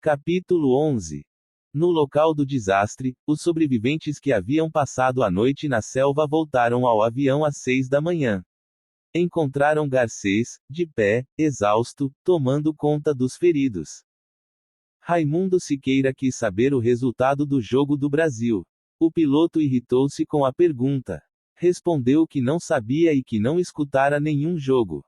Capítulo 11. No local do desastre, os sobreviventes que haviam passado a noite na selva voltaram ao avião às 6 da manhã. Encontraram Garcês, de pé, exausto, tomando conta dos feridos. Raimundo Siqueira quis saber o resultado do jogo do Brasil. O piloto irritou-se com a pergunta. Respondeu que não sabia e que não escutara nenhum jogo.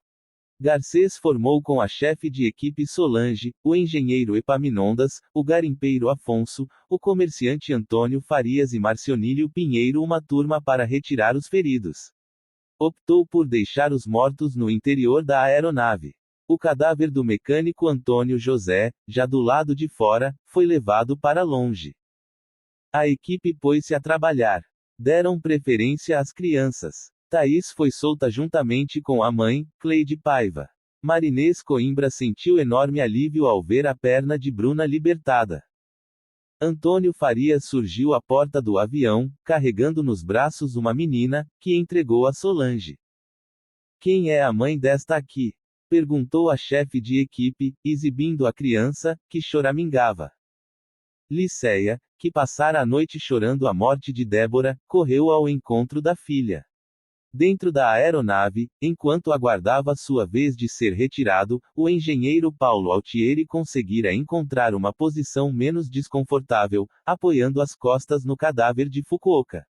Garcês formou com a chefe de equipe Solange, o engenheiro Epaminondas, o garimpeiro Afonso, o comerciante Antônio Farias e Marcionílio Pinheiro uma turma para retirar os feridos. Optou por deixar os mortos no interior da aeronave. O cadáver do mecânico Antônio José, já do lado de fora, foi levado para longe. A equipe pôs-se a trabalhar. Deram preferência às crianças. Thaís foi solta juntamente com a mãe, Cleide Paiva. Marinês Coimbra sentiu enorme alívio ao ver a perna de Bruna libertada. Antônio Farias surgiu à porta do avião, carregando nos braços uma menina, que entregou a Solange. Quem é a mãe desta aqui? Perguntou a chefe de equipe, exibindo a criança, que choramingava. Liceia, que passara a noite chorando a morte de Débora, correu ao encontro da filha. Dentro da aeronave, enquanto aguardava sua vez de ser retirado, o engenheiro Paulo Altieri conseguira encontrar uma posição menos desconfortável, apoiando as costas no cadáver de Fukuoka.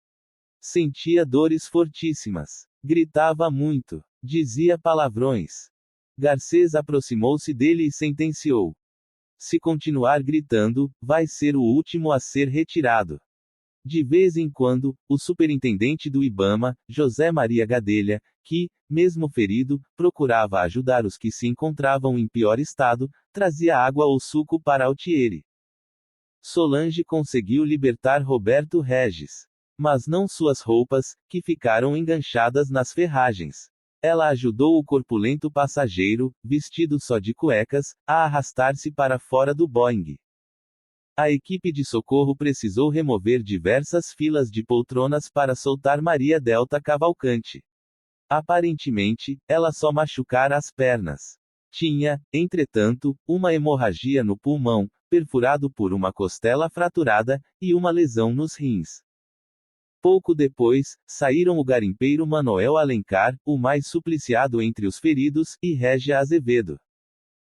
Sentia dores fortíssimas. Gritava muito. Dizia palavrões. Garcês aproximou-se dele e sentenciou. Se continuar gritando, vai ser o último a ser retirado. De vez em quando, o superintendente do Ibama, José Maria Gadelha, que, mesmo ferido, procurava ajudar os que se encontravam em pior estado, trazia água ou suco para Altieri. Solange conseguiu libertar Roberto Regis. Mas não suas roupas, que ficaram enganchadas nas ferragens. Ela ajudou o corpulento passageiro, vestido só de cuecas, a arrastar-se para fora do Boeing. A equipe de socorro precisou remover diversas filas de poltronas para soltar Maria Delta Cavalcante. Aparentemente, ela só machucara as pernas. Tinha, entretanto, uma hemorragia no pulmão, perfurado por uma costela fraturada, e uma lesão nos rins. Pouco depois, saíram o garimpeiro Manoel Alencar, o mais supliciado entre os feridos, e Régia Azevedo.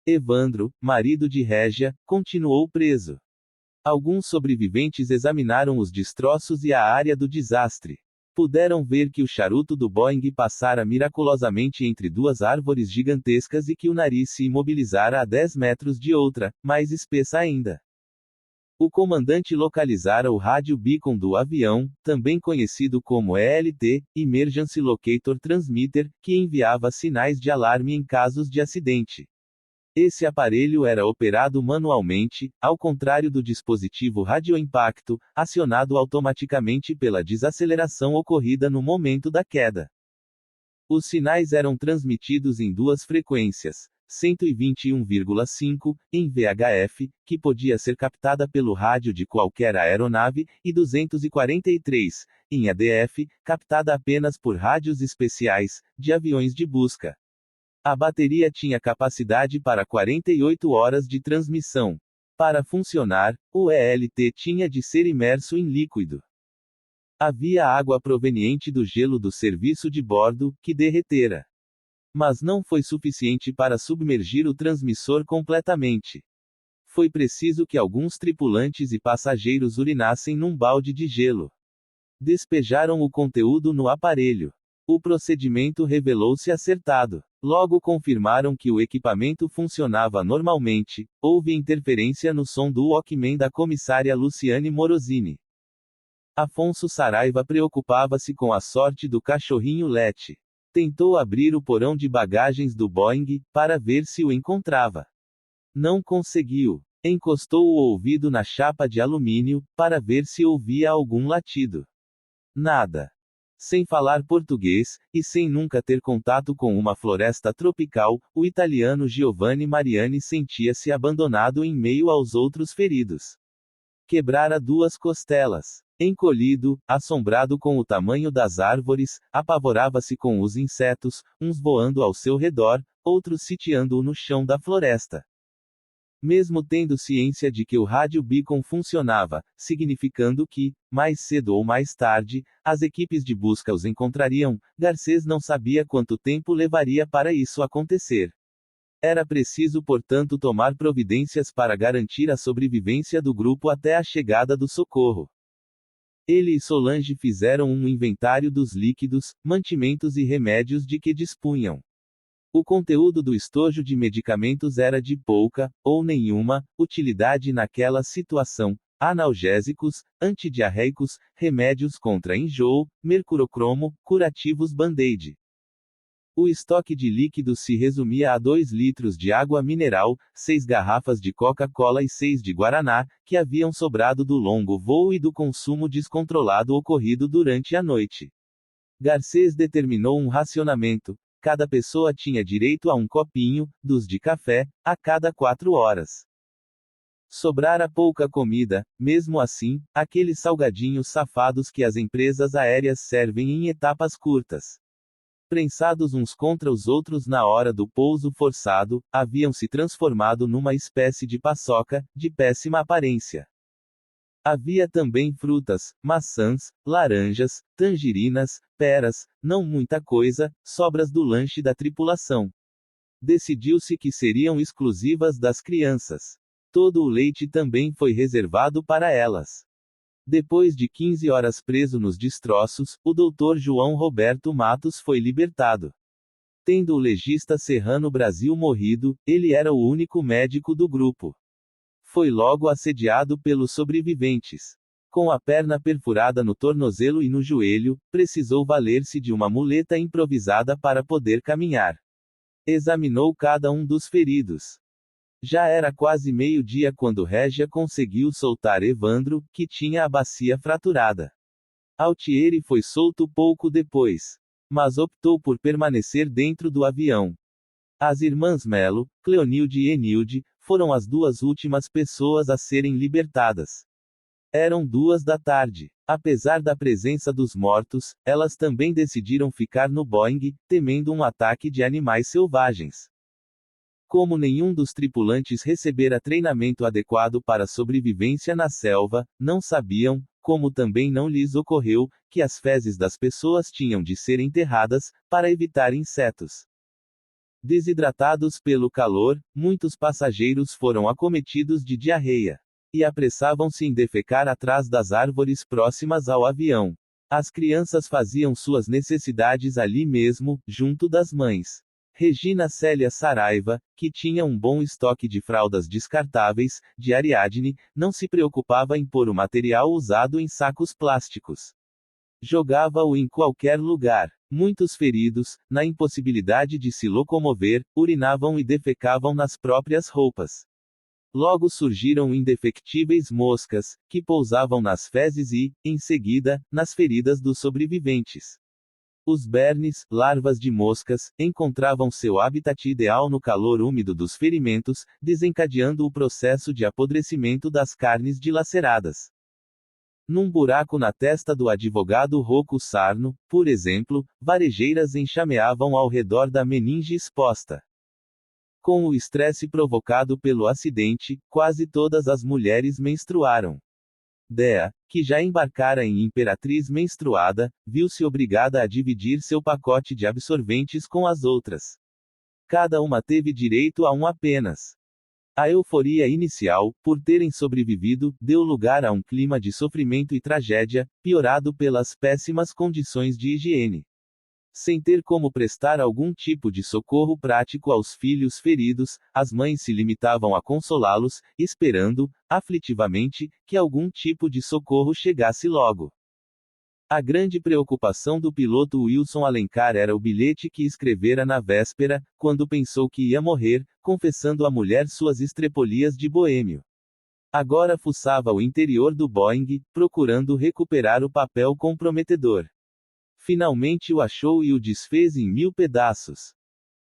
Evandro, marido de Régia, continuou preso. Alguns sobreviventes examinaram os destroços e a área do desastre. Puderam ver que o charuto do Boeing passara miraculosamente entre duas árvores gigantescas e que o nariz se imobilizara a 10 metros de outra, mais espessa ainda. O comandante localizara o rádio beacon do avião, também conhecido como ELT, Emergency Locator Transmitter, que enviava sinais de alarme em casos de acidente. Esse aparelho era operado manualmente, ao contrário do dispositivo radioimpacto, acionado automaticamente pela desaceleração ocorrida no momento da queda. Os sinais eram transmitidos em duas frequências, 121,5, em VHF, que podia ser captada pelo rádio de qualquer aeronave, e 243, em ADF, captada apenas por rádios especiais, de aviões de busca. A bateria tinha capacidade para 48 horas de transmissão. Para funcionar, o ELT tinha de ser imerso em líquido. Havia água proveniente do gelo do serviço de bordo, que derretera. Mas não foi suficiente para submergir o transmissor completamente. Foi preciso que alguns tripulantes e passageiros urinassem num balde de gelo. Despejaram o conteúdo no aparelho. O procedimento revelou-se acertado. Logo confirmaram que o equipamento funcionava normalmente. Houve interferência no som do Walkman da comissária Luciane Morosini. Afonso Saraiva preocupava-se com a sorte do cachorrinho Lete. Tentou abrir o porão de bagagens do Boeing, para ver se o encontrava. Não conseguiu. Encostou o ouvido na chapa de alumínio, para ver se ouvia algum latido. Nada. Sem falar português, e sem nunca ter contato com uma floresta tropical, o italiano Giovanni Mariani sentia-se abandonado em meio aos outros feridos. Quebrara duas costelas. Encolhido, assombrado com o tamanho das árvores, apavorava-se com os insetos, uns voando ao seu redor, outros sitiando-o no chão da floresta. Mesmo tendo ciência de que o rádio beacon funcionava, significando que, mais cedo ou mais tarde, as equipes de busca os encontrariam, Garcês não sabia quanto tempo levaria para isso acontecer. Era preciso, portanto, tomar providências para garantir a sobrevivência do grupo até a chegada do socorro. Ele e Solange fizeram um inventário dos líquidos, mantimentos e remédios de que dispunham. O conteúdo do estojo de medicamentos era de pouca, ou nenhuma, utilidade naquela situação: analgésicos, antidiarreicos, remédios contra enjoo, mercurocromo, curativos Band-Aid. O estoque de líquidos se resumia a 2 litros de água mineral, 6 garrafas de Coca-Cola e 6 de Guaraná, que haviam sobrado do longo voo e do consumo descontrolado ocorrido durante a noite. Garcês determinou um racionamento. Cada pessoa tinha direito a um copinho, dos de café, a cada 4 horas. Sobrara pouca comida, mesmo assim, aqueles salgadinhos safados que as empresas aéreas servem em etapas curtas. Prensados uns contra os outros na hora do pouso forçado, haviam se transformado numa espécie de paçoca, de péssima aparência. Havia também frutas, maçãs, laranjas, tangerinas, peras, não muita coisa, sobras do lanche da tripulação. Decidiu-se que seriam exclusivas das crianças. Todo o leite também foi reservado para elas. Depois de 15 horas preso nos destroços, o Dr. João Roberto Matos foi libertado. Tendo o legista Serrano Brasil morrido, ele era o único médico do grupo. Foi logo assediado pelos sobreviventes. Com a perna perfurada no tornozelo e no joelho, precisou valer-se de uma muleta improvisada para poder caminhar. Examinou cada um dos feridos. Já era quase meio-dia quando Régia conseguiu soltar Evandro, que tinha a bacia fraturada. Altieri foi solto pouco depois, mas optou por permanecer dentro do avião. As irmãs Melo, Cleonilde e Enilde, foram as 2 últimas pessoas a serem libertadas. Eram 2 da tarde. Apesar da presença dos mortos, elas também decidiram ficar no Boeing, temendo um ataque de animais selvagens. Como nenhum dos tripulantes recebera treinamento adequado para sobrevivência na selva, não sabiam, como também não lhes ocorreu, que as fezes das pessoas tinham de ser enterradas, para evitar insetos. Desidratados pelo calor, muitos passageiros foram acometidos de diarreia. E apressavam-se em defecar atrás das árvores próximas ao avião. As crianças faziam suas necessidades ali mesmo, junto das mães. Regina Célia Saraiva, que tinha um bom estoque de fraldas descartáveis, de Ariadne, não se preocupava em pôr o material usado em sacos plásticos. Jogava-o em qualquer lugar. Muitos feridos, na impossibilidade de se locomover, urinavam e defecavam nas próprias roupas. Logo surgiram indefectíveis moscas, que pousavam nas fezes e, em seguida, nas feridas dos sobreviventes. Os bernes, larvas de moscas, encontravam seu habitat ideal no calor úmido dos ferimentos, desencadeando o processo de apodrecimento das carnes dilaceradas. Num buraco na testa do advogado Rocco Sarno, por exemplo, varejeiras enxameavam ao redor da meninge exposta. Com o estresse provocado pelo acidente, quase todas as mulheres menstruaram. Dea, que já embarcara em Imperatriz menstruada, viu-se obrigada a dividir seu pacote de absorventes com as outras. Cada uma teve direito a um apenas. A euforia inicial, por terem sobrevivido, deu lugar a um clima de sofrimento e tragédia, piorado pelas péssimas condições de higiene. Sem ter como prestar algum tipo de socorro prático aos filhos feridos, as mães se limitavam a consolá-los, esperando, aflitivamente, que algum tipo de socorro chegasse logo. A grande preocupação do piloto Wilson Alencar era o bilhete que escrevera na véspera, quando pensou que ia morrer, confessando à mulher suas estrepolias de boêmio. Agora fuçava o interior do Boeing, procurando recuperar o papel comprometedor. Finalmente o achou e o desfez em 1000 pedaços.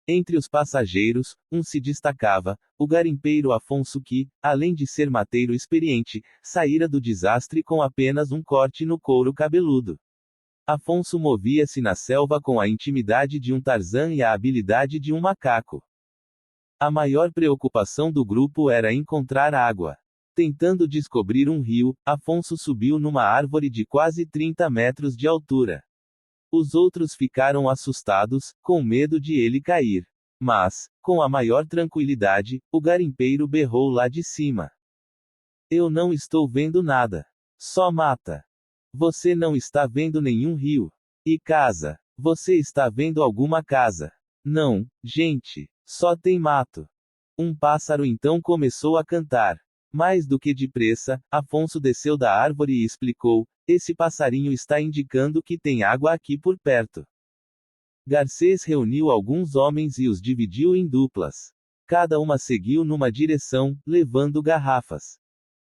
Entre os passageiros, um se destacava, o garimpeiro Afonso que, além de ser mateiro experiente, saíra do desastre com apenas um corte no couro cabeludo. Afonso movia-se na selva com a intimidade de um Tarzan e a habilidade de um macaco. A maior preocupação do grupo era encontrar água. Tentando descobrir um rio, Afonso subiu numa árvore de quase 30 metros de altura. Os outros ficaram assustados, com medo de ele cair. Mas, com a maior tranquilidade, o garimpeiro berrou lá de cima: "Eu não estou vendo nada. Só mata. Você não está vendo nenhum rio. E casa. Você está vendo alguma casa? Não, gente. Só tem mato." Um pássaro então começou a cantar. Mais do que depressa, Afonso desceu da árvore e explicou: "Esse passarinho está indicando que tem água aqui por perto." Garcês reuniu alguns homens e os dividiu em duplas. Cada uma seguiu numa direção, levando garrafas.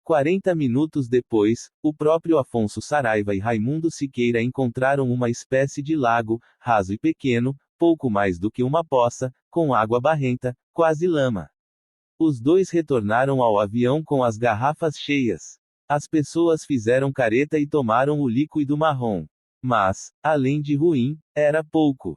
40 minutos depois, o próprio Afonso Saraiva e Raimundo Siqueira encontraram uma espécie de lago, raso e pequeno, pouco mais do que uma poça, com água barrenta, quase lama. Os dois retornaram ao avião com as garrafas cheias. As pessoas fizeram careta e tomaram o líquido marrom. Mas, além de ruim, era pouco.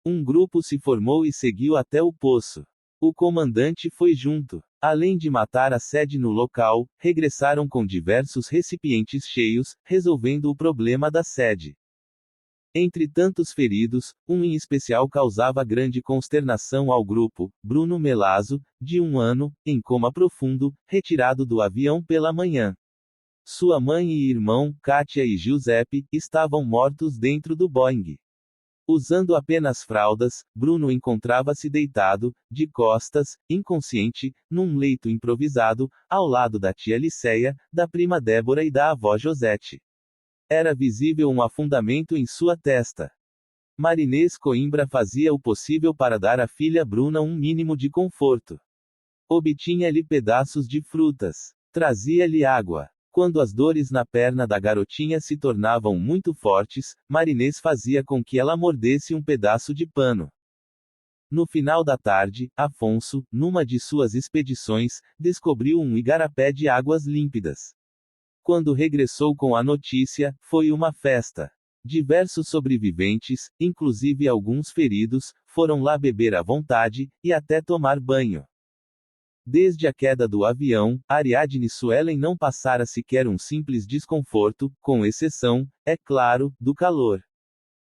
Um grupo se formou e seguiu até o poço. O comandante foi junto. Além de matar a sede no local, regressaram com diversos recipientes cheios, resolvendo o problema da sede. Entre tantos feridos, um em especial causava grande consternação ao grupo: Bruno Melazzo, de 1 ano, em coma profundo, retirado do avião pela manhã. Sua mãe e irmão, Kátia e Giuseppe, estavam mortos dentro do Boeing. Usando apenas fraldas, Bruno encontrava-se deitado, de costas, inconsciente, num leito improvisado, ao lado da tia Liceia, da prima Débora e da avó Josete. Era visível um afundamento em sua testa. Marinês Coimbra fazia o possível para dar à filha Bruna um mínimo de conforto. Obtinha-lhe pedaços de frutas. Trazia-lhe água. Quando as dores na perna da garotinha se tornavam muito fortes, Marinês fazia com que ela mordesse um pedaço de pano. No final da tarde, Afonso, numa de suas expedições, descobriu um igarapé de águas límpidas. Quando regressou com a notícia, foi uma festa. Diversos sobreviventes, inclusive alguns feridos, foram lá beber à vontade, e até tomar banho. Desde a queda do avião, Ariadne Suelen não passara sequer um simples desconforto, com exceção, é claro, do calor.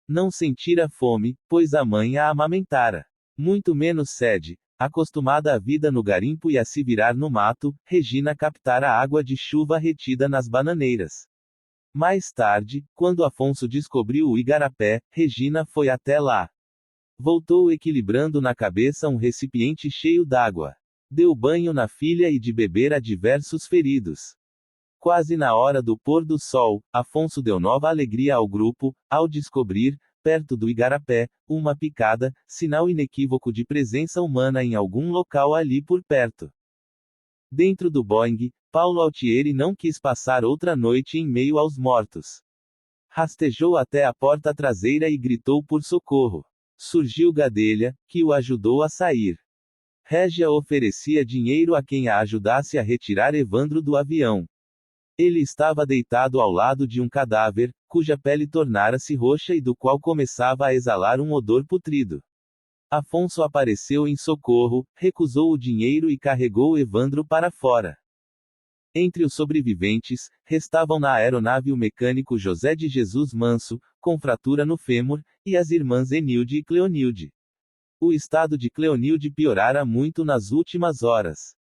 Não sentira fome, pois a mãe a amamentara. Muito menos sede. Acostumada à vida no garimpo e a se virar no mato, Regina captara água de chuva retida nas bananeiras. Mais tarde, quando Afonso descobriu o igarapé, Regina foi até lá. Voltou equilibrando na cabeça um recipiente cheio d'água. Deu banho na filha e de beber a diversos feridos. Quase na hora do pôr do sol, Afonso deu nova alegria ao grupo, ao descobrir, perto do igarapé, uma picada, sinal inequívoco de presença humana em algum local ali por perto. Dentro do Boeing, Paulo Altieri não quis passar outra noite em meio aos mortos. Rastejou até a porta traseira e gritou por socorro. Surgiu Gadelha, que o ajudou a sair. Régia oferecia dinheiro a quem a ajudasse a retirar Evandro do avião. Ele estava deitado ao lado de um cadáver, cuja pele tornara-se roxa e do qual começava a exalar um odor putrido. Afonso apareceu em socorro, recusou o dinheiro e carregou Evandro para fora. Entre os sobreviventes, restavam na aeronave o mecânico José de Jesus Manso, com fratura no fêmur, e as irmãs Enilde e Cleonilde. O estado de Cleonilde piorara muito nas últimas horas.